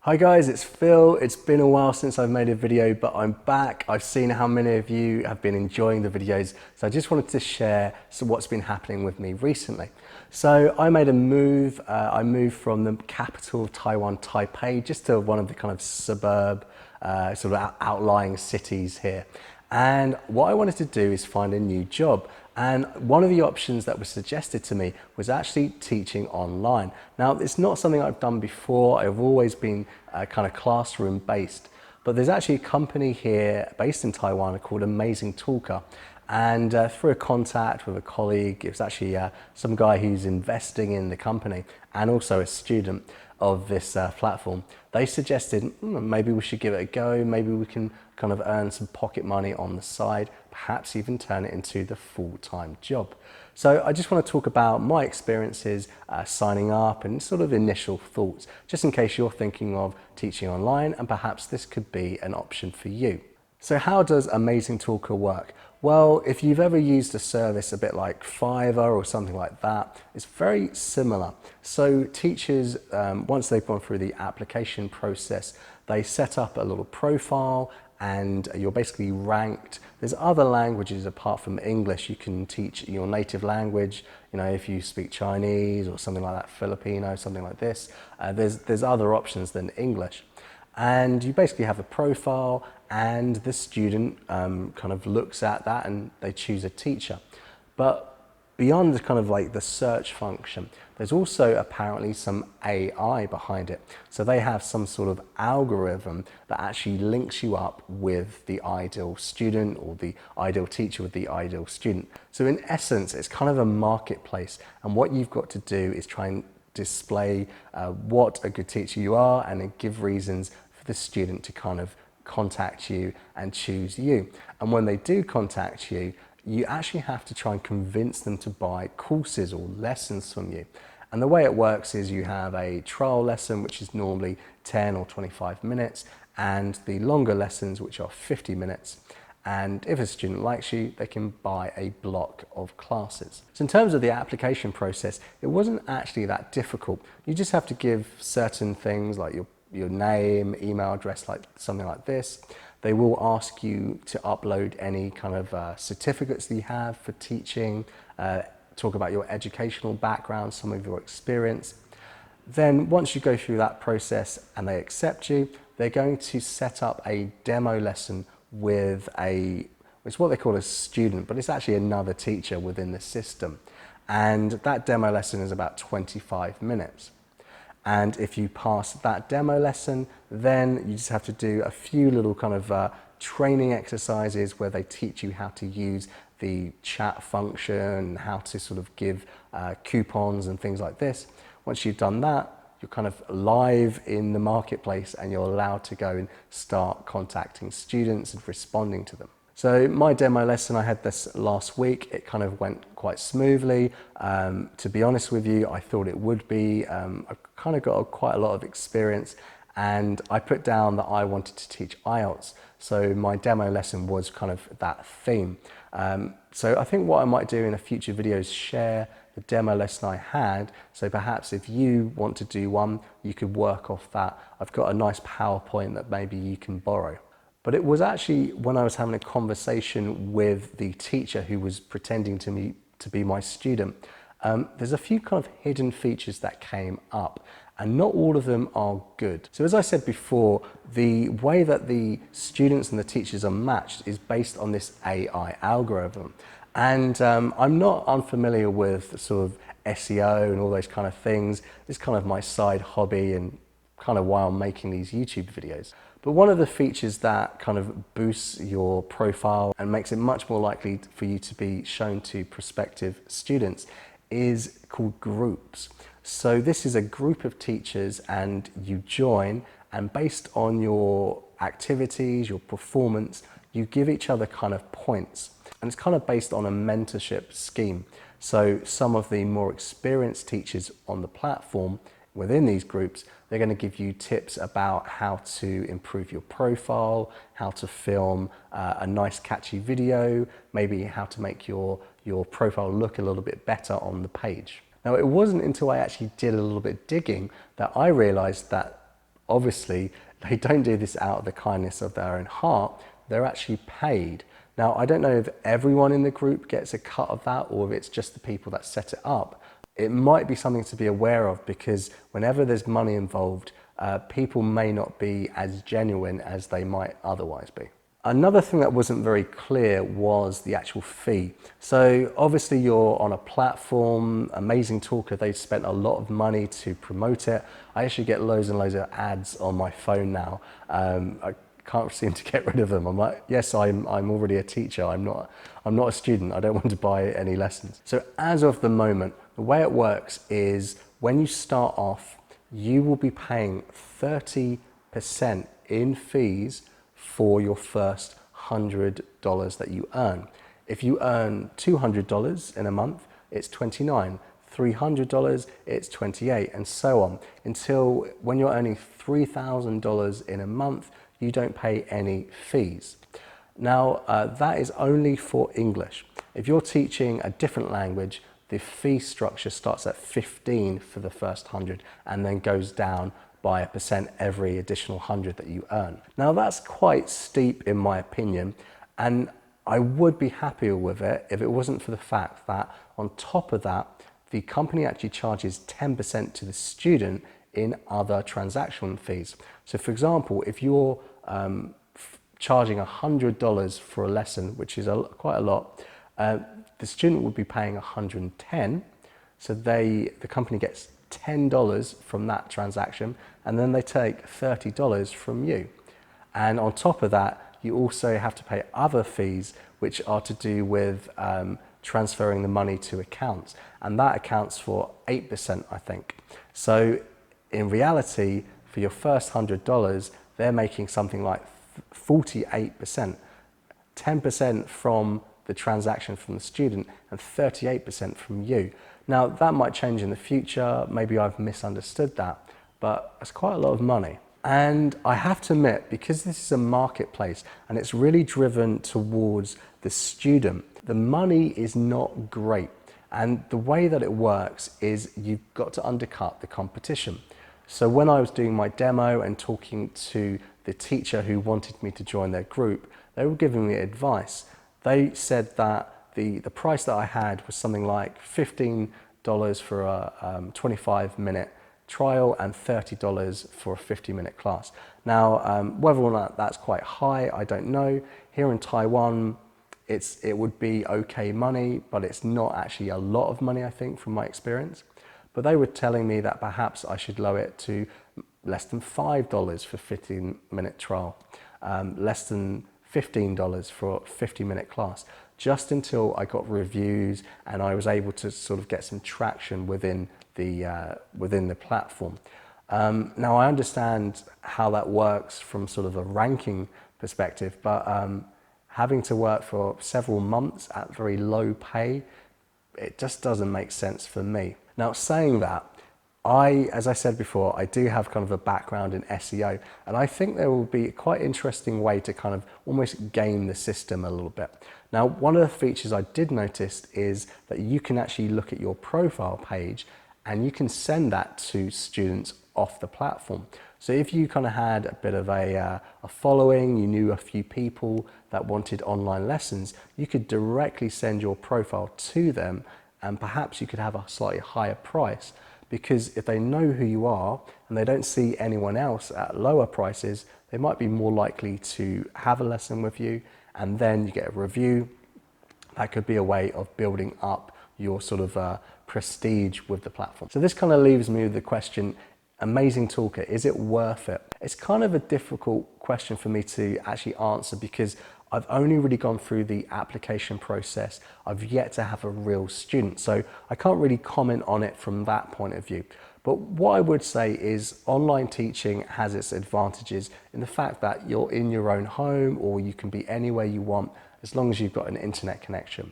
Hi guys, it's Phil. It's been a while since I've made a video, but I'm back. I've seen how many of you have been enjoying the videos, so I just wanted to share what's been happening with me recently. So I made a move. I moved from the capital of Taiwan, Taipei, just to one of the kind of suburb, sort of outlying cities here. And what I wanted to do is find a new job. And one of the options that was suggested to me was actually teaching online. Now, it's not something I've done before. I've always been kind of classroom based, but there's actually a company here based in Taiwan called Amazing Talker. And through a contact with a colleague, it was actually some guy who's investing in the company and also a student of this platform. They suggested maybe we should give it a go. Maybe we can kind of earn some pocket money on the side, perhaps even turn it into the full-time job. So I just want to talk about my experiences signing up and sort of initial thoughts, just in case you're thinking of teaching online and perhaps this could be an option for you. So how does Amazing Talker work? Well, if you've ever used a service a bit like Fiverr or something like that, it's very similar. So teachers, once they've gone through the application process, they set up a little profile and you're basically ranked. There's other languages apart from English. You can teach your native language, you know, if you speak Chinese or something like that, Filipino, something like this. There's other options than English. And you basically have a profile and the student kind of looks at that and they choose a teacher. But beyond the kind of like the search function, there's also apparently some AI behind it. So they have some sort of algorithm that actually links you up with the ideal student or the ideal teacher with the ideal student. So in essence, it's kind of a marketplace. And what you've got to do is try and display what a good teacher you are and then give reasons for the student to kind of contact you and choose you. And when they do contact you, you actually have to try and convince them to buy courses or lessons from you. And the way it works is you have a trial lesson, which is normally 10 or 25 minutes, and the longer lessons, which are 50 minutes. And if a student likes you, they can buy a block of classes. So in terms of the application process, it wasn't actually that difficult. You just have to give certain things like your name, email address, like something like this. They will ask you to upload any kind of certificates that you have for teaching, talk about your educational background, some of your experience. Then once you go through that process and they accept you, they're going to set up a demo lesson with it's what they call a student, but it's actually another teacher within the system. And that demo lesson is about 25 minutes. And if you pass that demo lesson, then you just have to do a few little kind of training exercises where they teach you how to use the chat function, how to sort of give coupons and things like this. Once you've done that, you're kind of live in the marketplace and you're allowed to go and start contacting students and responding to them. So my demo lesson, I had this last week. It kind of went quite smoothly. To be honest with you, I thought it would be. I kind of got quite a lot of experience and I put down that I wanted to teach IELTS. So my demo lesson was kind of that theme. So I think what I might do in a future video is share the demo lesson I had. So perhaps if you want to do one, you could work off that. I've got a nice PowerPoint that maybe you can borrow. But it was actually when I was having a conversation with the teacher who was pretending to be my student, there's a few kind of hidden features that came up and not all of them are good. So as I said before, the way that the students and the teachers are matched is based on this AI algorithm. And I'm not unfamiliar with sort of SEO and all those kind of things. It's kind of my side hobby and kind of why I'm making these YouTube videos. But one of the features that kind of boosts your profile and makes it much more likely for you to be shown to prospective students is called groups. So this is a group of teachers and you join, and based on your activities, your performance, you give each other kind of points. And it's kind of based on a mentorship scheme. So some of the more experienced teachers on the platform within these groups, they're going to give you tips about how to improve your profile, how to film a nice catchy video, maybe how to make your profile look a little bit better on the page. Now, it wasn't until I actually did a little bit digging that I realized that obviously they don't do this out of the kindness of their own heart, they're actually paid. Now, I don't know if everyone in the group gets a cut of that or if it's just the people that set it up. It might be something to be aware of, because whenever there's money involved, people may not be as genuine as they might otherwise be. Another thing that wasn't very clear was the actual fee. So obviously you're on a platform, Amazing Talker, they've spent a lot of money to promote it. I actually get loads and loads of ads on my phone now. I can't seem to get rid of them. I'm like, yes, I'm already a teacher. I'm not a student. I don't want to buy any lessons. So as of the moment, the way it works is when you start off, you will be paying 30% in fees for your first $100 that you earn. If you earn $200 in a month, it's $29. $300, it's $28, and so on, until when you're earning $3,000 in a month, you don't pay any fees. Now, that is only for English. If you're teaching a different language, the fee structure starts at 15 for the first 100 and then goes down by 1% every additional 100 that you earn. Now, that's quite steep in my opinion, and I would be happier with it if it wasn't for the fact that on top of that, the company actually charges 10% to the student in other transaction fees. So for example, if you're charging $100 for a lesson, which is quite a lot, the student would be paying $110. So the company gets $10 from that transaction, and then they take $30 from you. And on top of that, you also have to pay other fees, which are to do with transferring the money to accounts. And that accounts for 8%, I think. So in reality, for your first $100, they're making something like 48%, 10% from the transaction from the student and 38% from you. Now, that might change in the future. Maybe I've misunderstood that, but it's quite a lot of money. And I have to admit, because this is a marketplace and it's really driven towards the student, the money is not great. And the way that it works is you've got to undercut the competition. So when I was doing my demo and talking to the teacher who wanted me to join their group, they were giving me advice. They said that the price that I had was something like $15 for a 25-minute trial and $30 for a 50-minute class. Now, whether or not that's quite high, I don't know. Here in Taiwan, it would be okay money, but it's not actually a lot of money, I think, from my experience. But they were telling me that perhaps I should lower it to less than $5 for a 15-minute trial, less than $15 for a 50-minute class, just until I got reviews and I was able to sort of get some traction within the platform. Now, I understand how that works from sort of a ranking perspective, but having to work for several months at very low pay, it just doesn't make sense for me. Now, saying that, as I said before, I do have kind of a background in SEO, and I think there will be a quite interesting way to kind of almost game the system a little bit. Now, one of the features I did notice is that you can actually look at your profile page and you can send that to students off the platform. So if you kind of had a bit of a following, you knew a few people that wanted online lessons, you could directly send your profile to them, and perhaps you could have a slightly higher price, because if they know who you are and they don't see anyone else at lower prices, they might be more likely to have a lesson with you, and then you get a review. That could be a way of building up your sort of prestige with the platform. So this kind of leaves me with the question, Amazing Talker, is it worth it? It's kind of a difficult question for me to actually answer, because I've only really gone through the application process. I've yet to have a real student, so I can't really comment on it from that point of view. But what I would say is online teaching has its advantages in the fact that you're in your own home, or you can be anywhere you want as long as you've got an internet connection.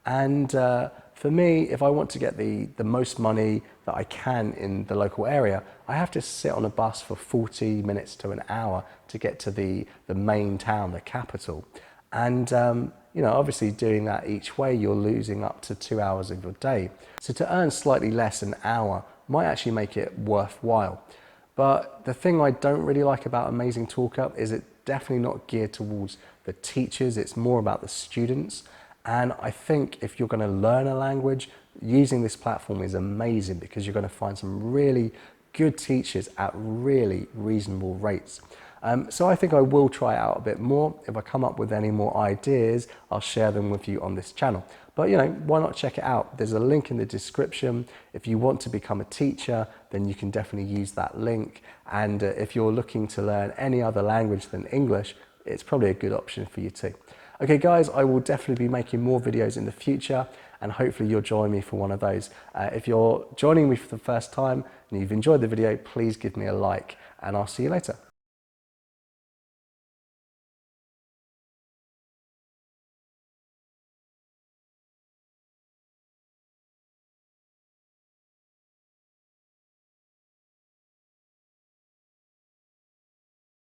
And for me, if I want to get the most money that I can in the local area, I have to sit on a bus for 40 minutes to an hour to get to the main town, the capital. And you know, obviously doing that each way, you're losing up to 2 hours of your day. So to earn slightly less an hour might actually make it worthwhile. But the thing I don't really like about Amazing Talker is it's definitely not geared towards the teachers, it's more about the students. And I think if you're going to learn a language, using this platform is amazing because you're going to find some really good teachers at really reasonable rates. So I think I will try it out a bit more. If I come up with any more ideas, I'll share them with you on this channel. But you know, why not check it out? There's a link in the description. If you want to become a teacher, then you can definitely use that link. And if you're looking to learn any other language than English, it's probably a good option for you too. Okay guys, I will definitely be making more videos in the future and hopefully you'll join me for one of those. If you're joining me for the first time and you've enjoyed the video, please give me a like and I'll see you later.